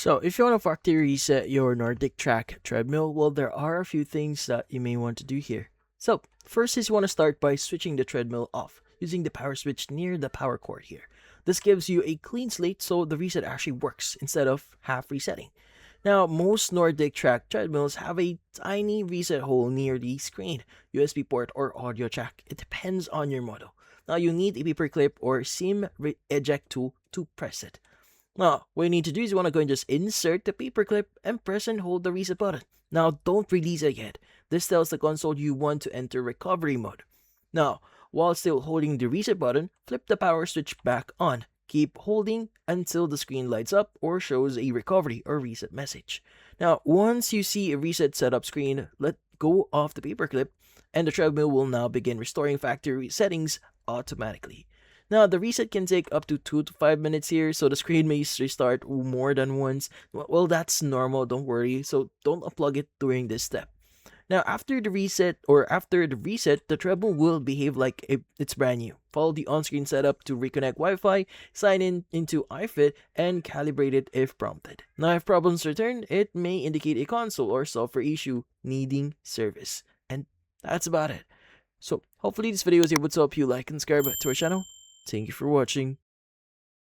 So, if you want to factory reset your NordicTrack Treadmill, well, there are a few things that you may want to do here. So, first is you want to start by switching the treadmill off, using the power switch near the power cord here. This gives you a clean slate so the reset actually works instead of half resetting. Now, most NordicTrack treadmills have a tiny reset hole near the screen, USB port, or audio jack. It depends on your model. Now, you need a paper clip or seam eject tool to press it. Now, what you need to do is you want to go and just insert the paper clip and press and hold the reset button. Now, don't release it yet. This tells the console you want to enter recovery mode. Now, while still holding the reset button, flip the power switch back on. Keep holding until the screen lights up or shows a recovery or reset message. Now, once you see a reset setup screen, let go of the paper clip and the treadmill will now begin restoring factory settings automatically. Now, the reset can take up to 2 to 5 minutes here, so the screen may restart more than once. Well, that's normal, don't worry, so don't unplug it during this step. Now, after the reset, the treadmill will behave like it's brand new. Follow the on-screen setup to reconnect Wi-Fi, sign in into iFit, and calibrate it if prompted. Now, if problems return, it may indicate a console or software issue needing service. And that's about it. So, hopefully this video was able to help you like and subscribe to our channel. Thank you for watching.